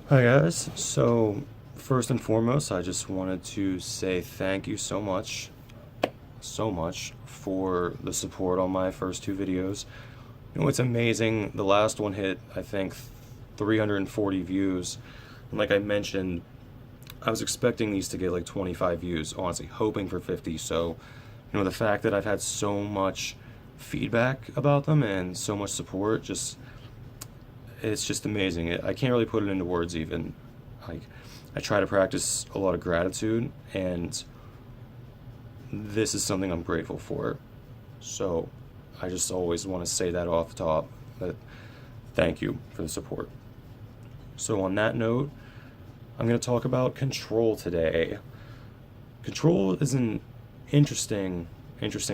Hi guys. So first and foremost, I just wanted to say thank you so much for the support on my first two videos. It's amazing. The last one hit, I think, 340 views. And like I mentioned, I was expecting these to get like 25 views, honestly, hoping for 50. So, the fact that I've had so much feedback about them and so much support, it's just amazing. I can't really put it into words even. Like, I try to practice a lot of gratitude, and this is something I'm grateful for. So, I just always want to say that off the top. That thank you for the support. So, on that note, I'm going to talk about control today. Control is an interesting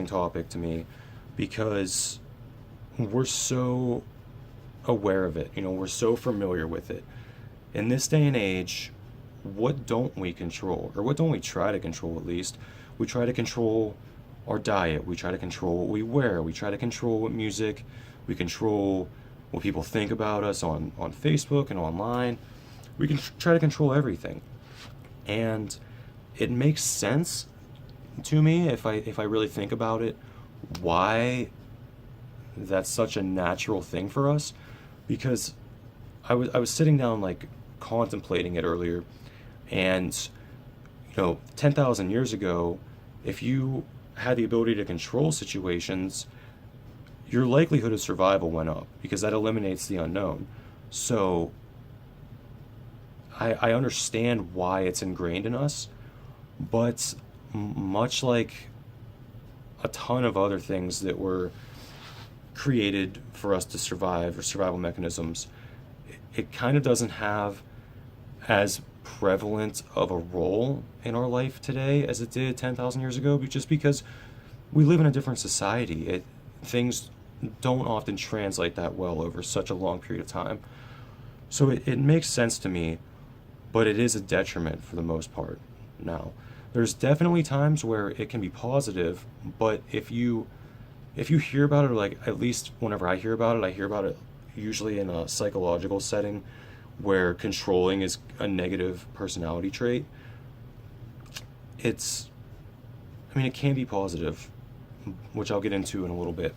topic to me because we're so aware of it. We're so familiar with it. In this day and age, what don't we control? Or what don't we try to control at least? We try to control our diet. We try to control what we wear. We try to control what music. We control what people think about us on Facebook and online. We can try to control everything. And it makes sense to me if I really think about it, why that's such a natural thing for us, because I was sitting down like contemplating it earlier, and 10,000 years ago, if you had the ability to control situations, your likelihood of survival went up because that eliminates the unknown. So I understand why it's ingrained in us, but much like a ton of other things that were created for us to survive or survival mechanisms, it kind of doesn't have as prevalent of a role in our life today as it did 10,000 years ago, just because we live in a different society. Things don't often translate that well over such a long period of time. So it makes sense to me, but it is a detriment for the most part now. There's definitely times where it can be positive, but if you hear about it, or like at least whenever I hear about it usually in a psychological setting where controlling is a negative personality trait. It's, it can be positive, which I'll get into in a little bit,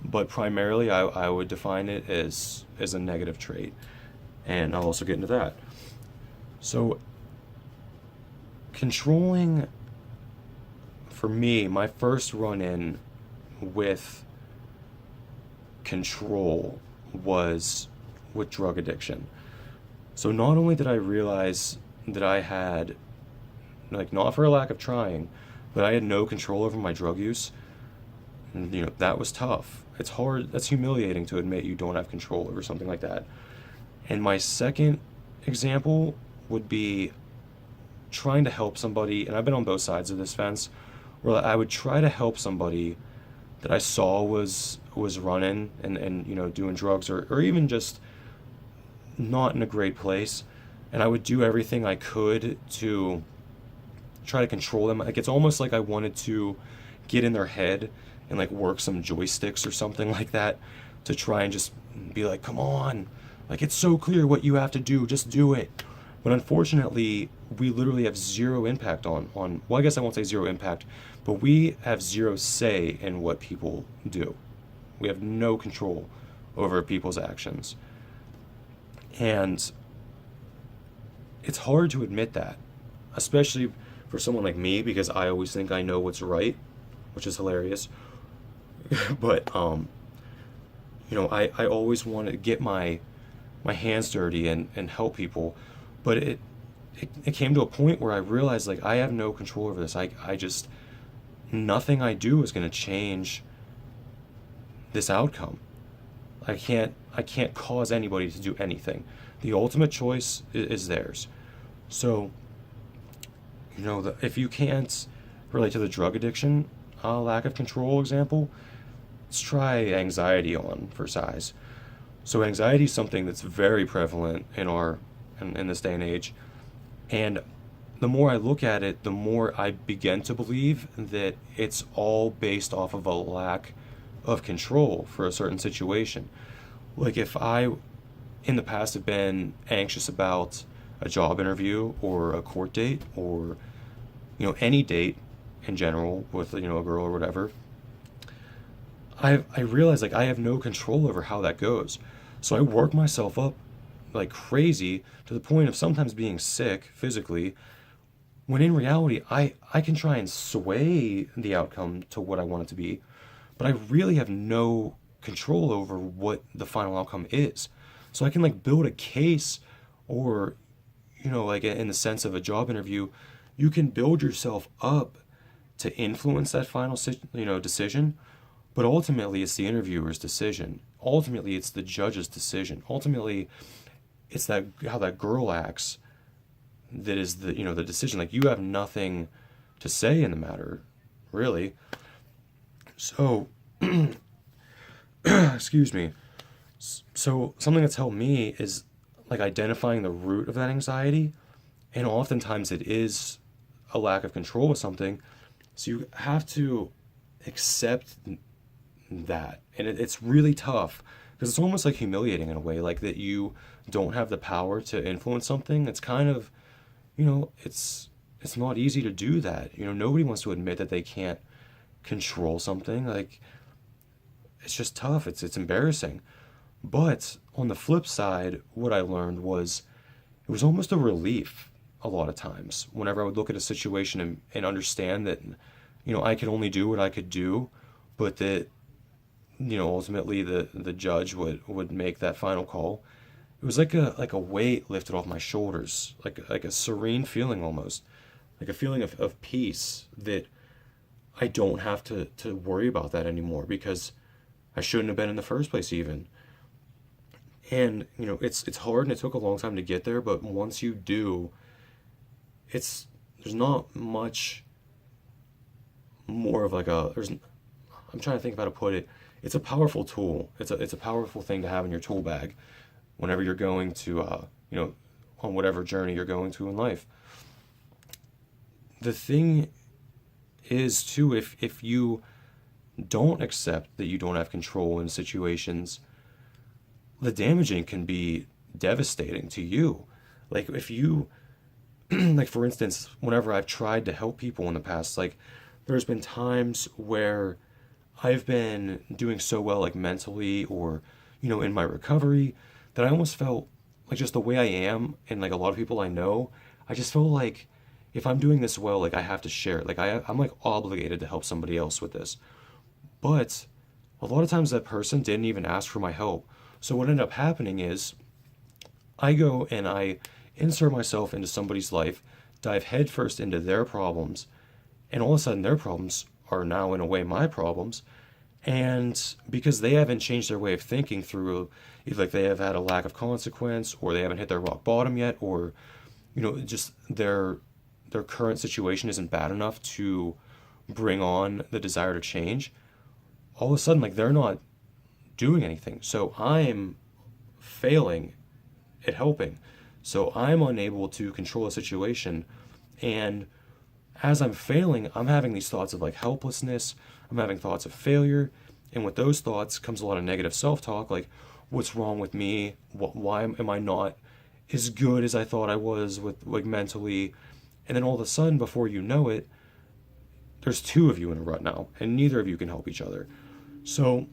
but primarily I would define it as a negative trait, and I'll also get into that. So, controlling, for me, my first run in with control was with drug addiction. So not only did I realize that I had, like, not for a lack of trying, but I had no control over my drug use, and that was tough. It's hard, that's humiliating to admit you don't have control over something like that. And my second example would be trying to help somebody, and I've been on both sides of this fence, where I would try to help somebody that I saw was running and doing drugs, or even just not in a great place, and I would do everything I could to try to control them. Like, it's almost like I wanted to get in their head and like work some joysticks or something like that to try and just be like, come on, like, it's so clear what you have to do, just do it. But unfortunately, we literally have zero impact on well, I guess I won't say zero impact, but we have zero say in what people do. We have no control over people's actions. And it's hard to admit that, especially for someone like me, because I always think I know what's right, which is hilarious. But I always want to get my hands dirty and help people, but it came to a point where I realized, like, I have no control over this. I just, nothing I do is going to change this outcome. I can't cause anybody to do anything. The ultimate choice is theirs. So, if you can't relate to the drug addiction, lack of control example, let's try anxiety on for size. So anxiety is something that's very prevalent in this day and age, and the more I look at it, the more I begin to believe that it's all based off of a lack of control for a certain situation. Like, if I in the past have been anxious about a job interview or a court date or, any date in general with, a girl or whatever, I realize like I have no control over how that goes. So I work myself up like crazy to the point of sometimes being sick physically, when in reality I can try and sway the outcome to what I want it to be, but I really have no control over what the final outcome is. So I can like build a case, or like in the sense of a job interview, you can build yourself up to influence that final decision, but ultimately it's the interviewer's decision. Ultimately it's the judge's decision. Ultimately it's that how that girl acts that is the decision. Like, you have nothing to say in the matter, really. So excuse me. So something that's helped me is like identifying the root of that anxiety, and oftentimes it is a lack of control with something. So you have to accept that, and it's really tough because it's almost like humiliating in a way, like that you don't have the power to influence something. It's kind of, it's not easy to do that. Nobody wants to admit that they can't control something. Like, it's just tough. It's embarrassing. But on the flip side, what I learned was it was almost a relief a lot of times whenever I would look at a situation and understand that, I could only do what I could do, but that, ultimately the judge would make that final call. It was like a weight lifted off my shoulders, like a serene feeling almost, like a feeling of peace, that I don't have to worry about that anymore because I shouldn't have been in the first place even. And it's hard and it took a long time to get there, but once you do, there's not much more of like I'm trying to think of how to put it. It's a powerful tool. It's a powerful thing to have in your tool bag whenever you're going to on whatever journey you're going to in life. The thing is too, if you don't accept that you don't have control in situations, the damaging can be devastating to you. Like, if you like, for instance, whenever I've tried to help people in the past, like, there's been times where I've been doing so well, like mentally or in my recovery, that I almost felt like just the way I am, and like a lot of people I know, I just feel like if I'm doing this well, like I have to share it. Like, I'm like obligated to help somebody else with this. But a lot of times that person didn't even ask for my help. So what ended up happening is I go and I insert myself into somebody's life, dive headfirst into their problems, and all of a sudden their problems are now in a way my problems. And because they haven't changed their way of thinking through, either like they have had a lack of consequence, or they haven't hit their rock bottom yet, or just their current situation isn't bad enough to bring on the desire to change, all of a sudden like they're not doing anything. So I'm failing at helping. So I'm unable to control a situation. And as I'm failing, I'm having these thoughts of like helplessness. I'm having thoughts of failure. And with those thoughts comes a lot of negative self-talk, like, what's wrong with me? Why am I not as good as I thought I was with, like, mentally? And then all of a sudden, before you know it, there's two of you in a rut now, and neither of you can help each other. So,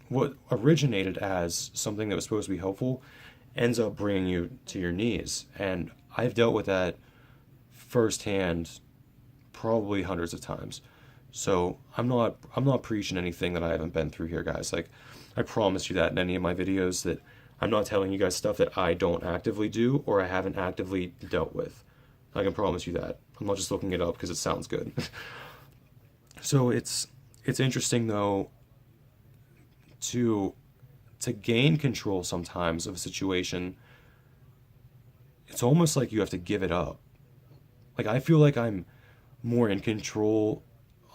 what originated as something that was supposed to be helpful ends up bringing you to your knees. And I've dealt with that firsthand probably hundreds of times. So I'm not preaching anything that I haven't been through here, guys. Like, I promise you that in any of my videos, that I'm not telling you guys stuff that I don't actively do or I haven't actively dealt with. I can promise you that. I'm not just looking it up because it sounds good. So it's interesting though to gain control sometimes of a situation. It's almost like you have to give it up. Like, I feel like I'm more in control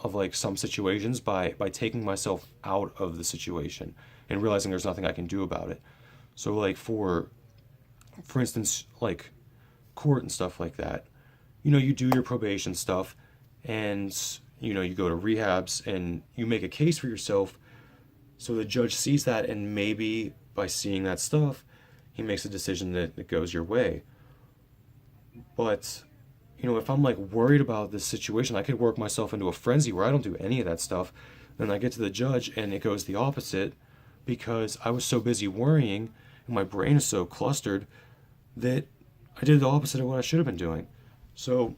of like some situations by taking myself out of the situation and realizing there's nothing I can do about it. So like for instance, like court and stuff like that, you do your probation stuff, and you go to rehabs and you make a case for yourself, so the judge sees that and maybe by seeing that stuff, he makes a decision that goes your way. But, if I'm like worried about this situation, I could work myself into a frenzy where I don't do any of that stuff. Then I get to the judge and it goes the opposite because I was so busy worrying and my brain is so clustered that I did the opposite of what I should have been doing. So,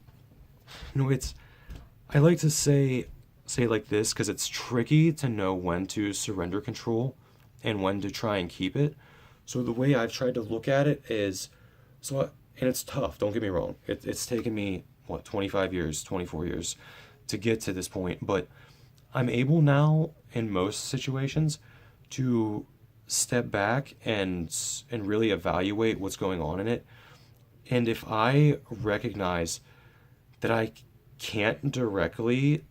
I like to say it like this because it's tricky to know when to surrender control and when to try and keep it. So the way I've tried to look at it is, and it's tough, don't get me wrong. It's taken me, 25 years, 24 years to get to this point, but I'm able now in most situations to step back and really evaluate what's going on in it. And if I recognize that I can't directly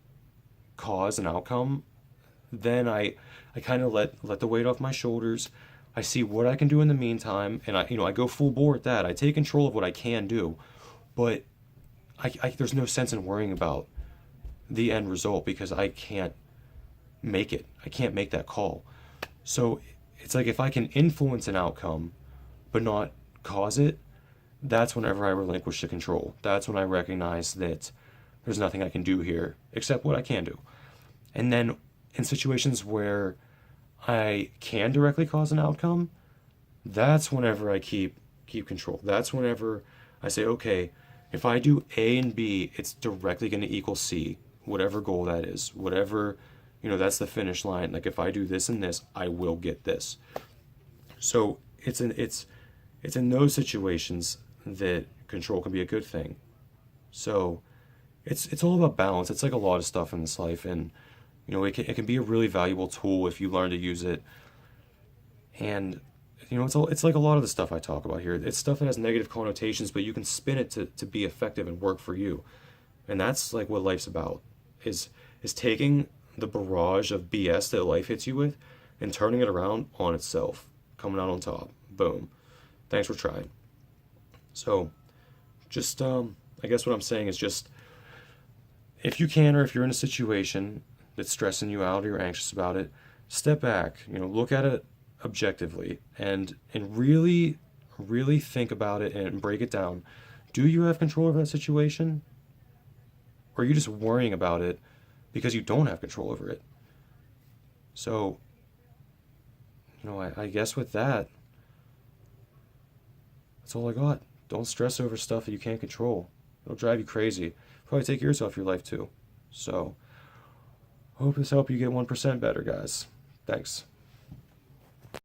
cause an outcome, then I kind of let the weight off my shoulders. I see what I can do in the meantime, and I go full bore at that. I take control of what I can do, but there's no sense in worrying about the end result because I can't make it. I can't make that call. So it's like if I can influence an outcome, but not cause it, that's whenever I relinquish the control. That's when I recognize that there's nothing I can do here except what I can do. And then in situations where I can directly cause an outcome, that's whenever I keep control. That's whenever I say, okay, if I do A and B, it's directly going to equal C, whatever goal that is, whatever, that's the finish line. Like if I do this and this, I will get this. So it's in those situations that control can be a good thing. So it's all about balance. It's like a lot of stuff in this life, and it can be a really valuable tool if you learn to use it. And it's like a lot of the stuff I talk about here. It's stuff that has negative connotations, but you can spin it to be effective and work for you. And that's like what life's about, is taking the barrage of BS that life hits you with and turning it around on itself, coming out on top. Boom. Thanks for trying. So just I guess what I'm saying is just, if you can, or if you're in a situation that's stressing you out or you're anxious about it, step back, look at it objectively and really, really think about it and break it down. Do you have control over that situation? Or are you just worrying about it because you don't have control over it? So, I guess with that, that's all I got. Don't stress over stuff that you can't control. It'll drive you crazy. Probably take years off your life too. So, hope this helped you get 1% better, guys. Thanks.